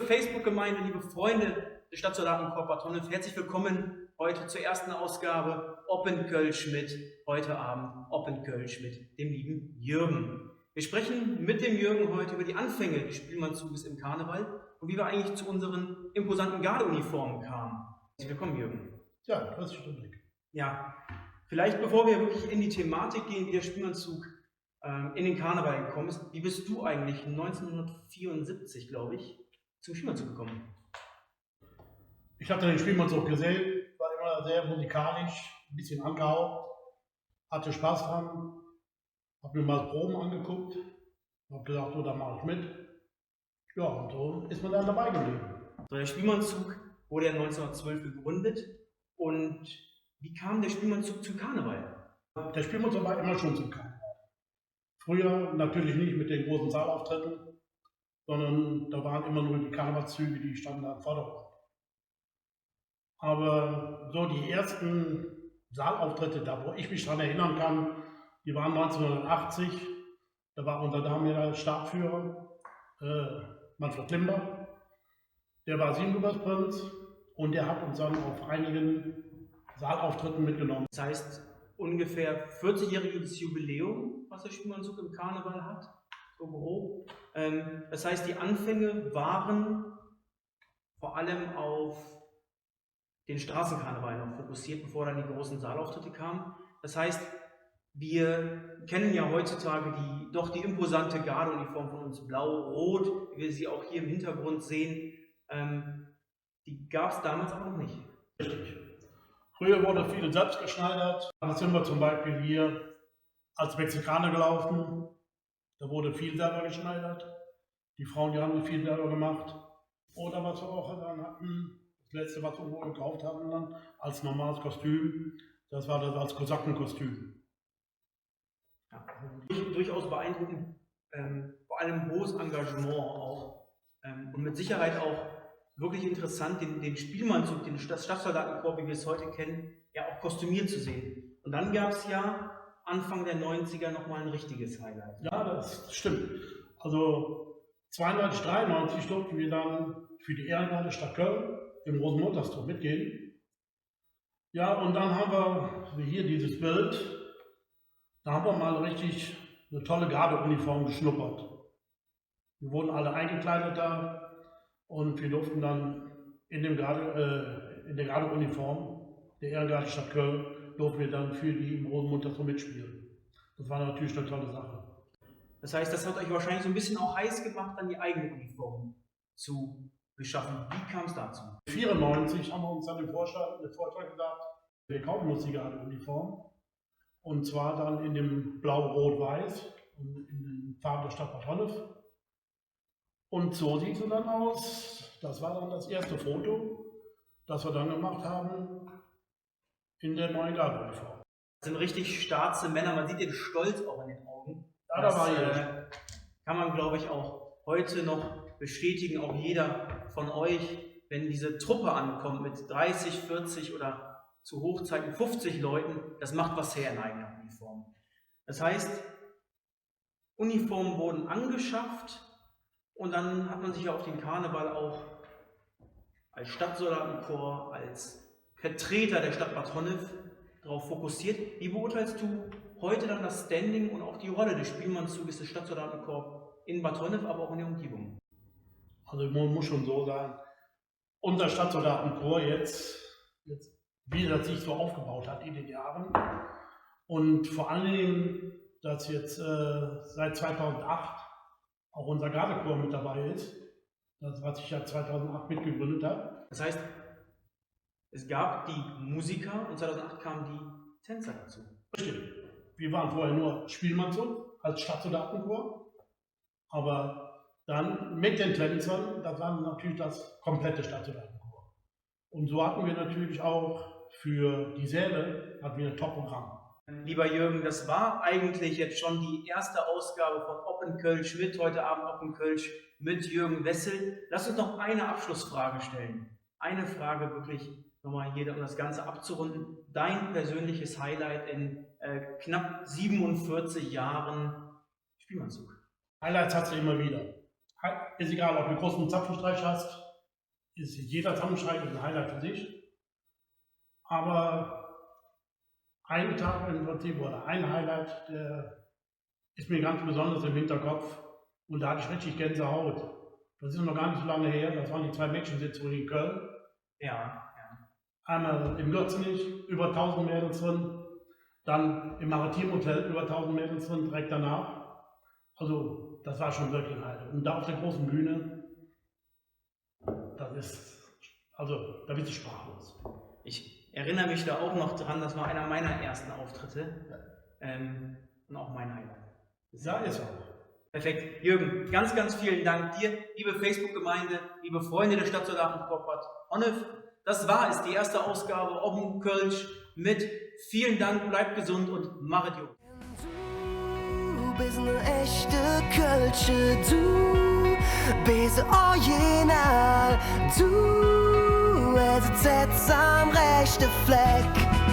Facebook-Gemeinde, liebe Freunde des Stadtsoldatenkorps Bad Honnef, herzlich willkommen heute zur ersten Ausgabe Open Kölsch mit, heute Abend Open Kölsch mit dem lieben Jürgen. Wir sprechen mit dem Jürgen heute über die Anfänge des Spielmannzuges im Karneval und wie wir eigentlich zu unseren imposanten Gardeuniformen kamen. Herzlich willkommen, Jürgen. Ja, das ist richtig. Ja, vielleicht bevor wir wirklich in die Thematik gehen, wie der Spielmannzug in den Karneval gekommen ist, wie bist du eigentlich 1974, glaube ich, zum Spielmannzug gekommen? Ich hatte den Spielmannzug gesehen, war immer sehr musikalisch, ein bisschen angehaucht, hatte Spaß dran, habe mir mal Proben angeguckt, habe gesagt, so, da mache ich mit. Ja, und so ist man dann dabei geblieben. So, der Spielmannzug wurde ja 1912 gegründet. Und wie kam der Spielmannzug zum Karneval? Der Spielmannzug war immer schon zum Karneval. Früher natürlich nicht mit den großen Saalauftritten, sondern da waren immer nur die Karnevalszüge, die standen da im Vordergrund. Aber so die ersten Saalauftritte, da wo ich mich daran erinnern kann, die waren 1980. Da war unser damaliger Stabführer, Manfred Limber. Der war Siebenbürgerprinz und der hat uns dann auf einigen Saalauftritten mitgenommen. Das heißt, ungefähr 40-jähriges Jubiläum, was der Spielmannzug im Karneval hat, so grob. Das heißt, die Anfänge waren vor allem auf den Straßenkarneval noch fokussiert, bevor dann die großen Saalauftritte kamen. Das heißt, wir kennen ja heutzutage die imposante Gardeuniform von uns, blau-rot, wie wir sie auch hier im Hintergrund sehen. Die gab es damals aber noch nicht. Richtig. Früher wurde viel selbst geschneidert. Da sind wir zum Beispiel hier als Mexikaner gelaufen. Da wurde viel selber geschneidert. Die Frauen, die haben viel selber gemacht. Oder was wir auch dann hatten, das letzte, was wir gekauft hatten dann, als normales Kostüm, das war das als Kosakenkostüm. Ja, durchaus beeindruckend, vor allem hohes Engagement auch und mit Sicherheit auch wirklich interessant, den Spielmannzug, das Stadtsoldatenkorps, wie wir es heute kennen, ja auch kostümiert zu sehen. Und dann gab es ja Anfang der 90er nochmal ein richtiges Highlight. Ja, das stimmt. Also 92, 93 durften wir dann für die Ehrengarde Stadt Köln im Rosenmontagstor mitgehen. Ja, und dann haben wir hier dieses Bild. Da haben wir mal richtig eine tolle Gardeuniform geschnuppert. Wir wurden alle eingekleidet da und wir durften dann in der Gardeuniform der Ehrengarde Stadt Köln durften wir dann für die im Rosenmontagstor mitspielen. Das war natürlich eine tolle Sache. Das heißt, das hat euch wahrscheinlich so ein bisschen auch heiß gemacht, dann die eigene Uniform zu beschaffen. Wie kam es dazu? 1994 haben wir uns dann im Vortrag gesagt, wir kaufen uns die Gardeuniform. Und zwar dann in dem Blau-Rot-Weiß und in den Farben der Stadt Bad Honnef. Und so sieht sie dann aus. Das war dann das erste Foto, das wir dann gemacht haben in der neuen Gardeuniform. Das sind richtig starze Männer, man sieht den Stolz auch in den Augen. Ja, das da war kann man, glaube ich, auch heute noch bestätigen, auch jeder von euch, wenn diese Truppe ankommt mit 30, 40 oder zu Hochzeiten 50 Leuten, das macht was her in eigener Uniform. Das heißt, Uniformen wurden angeschafft und dann hat man sich ja auf den Karneval auch als Stadtsoldatenkorps, als Vertreter der Stadt Bad Honnef darauf fokussiert. Wie beurteilst du heute dann das Standing und auch die Rolle des Spielmannzuges des Stadtsoldatenkorps in Bad Honnef, aber auch in der Umgebung? Also man muss schon so sagen, unser Stadtsoldatenkorps jetzt wie das sich so aufgebaut hat in den Jahren. Und vor allen Dingen, dass jetzt seit 2008 auch unser Gardekorps mit dabei ist, das was ich ja 2008 mitgegründet habe. Das heißt, es gab die Musiker und 2008 kamen die Tänzer dazu. Richtig. Wir waren vorher nur Spielmannzug als Stadtsoldatenkorps, aber dann mit den Tänzern, das war natürlich das komplette Stadtsoldatenkorps. Und so hatten wir natürlich auch für die Säle ein Top-Programm. Lieber Jürgen, das war eigentlich jetzt schon die erste Ausgabe von Open Kölsch mit, heute Abend Open Kölsch mit Jürgen Wessel. Lass uns noch eine Abschlussfrage stellen. Eine Frage wirklich nochmal hier, um das Ganze abzurunden. Dein persönliches Highlight in knapp 47 Jahren Spielmannzug? Highlights hat es immer wieder. Ist egal, ob du einen großen Zapfenstreich hast, ist jeder Zapfenstreich ein Highlight für sich. Aber ein Tag im Prinzip oder ein Highlight, der ist mir ganz besonders im Hinterkopf. Und da hatte ich richtig Gänsehaut. Das ist noch gar nicht so lange her, das waren die 2 Mädchensitzungen in Köln. Ja. Einmal im Götzenich, über 1000 Meter drin, dann im Maritimhotel, über 1000 Meter drin, direkt danach. Also, das war schon wirklich ein Highlight. Und da auf der großen Bühne, da bist du sprachlos. Ich erinnere mich da auch noch dran, das war einer meiner ersten Auftritte. Und auch mein Highlight. Ja, ist auch. Perfekt. Jürgen, ganz, ganz vielen Dank dir, liebe Facebook-Gemeinde, liebe Freunde der Stadtsoldaten Vorpott. Onnef, das war es, die erste Ausgabe Open Kölsch mit vielen Dank, bleibt gesund und machet gut. Du bist ne echte Kölsche, du bist original, du, es setzt am rechten Fleck.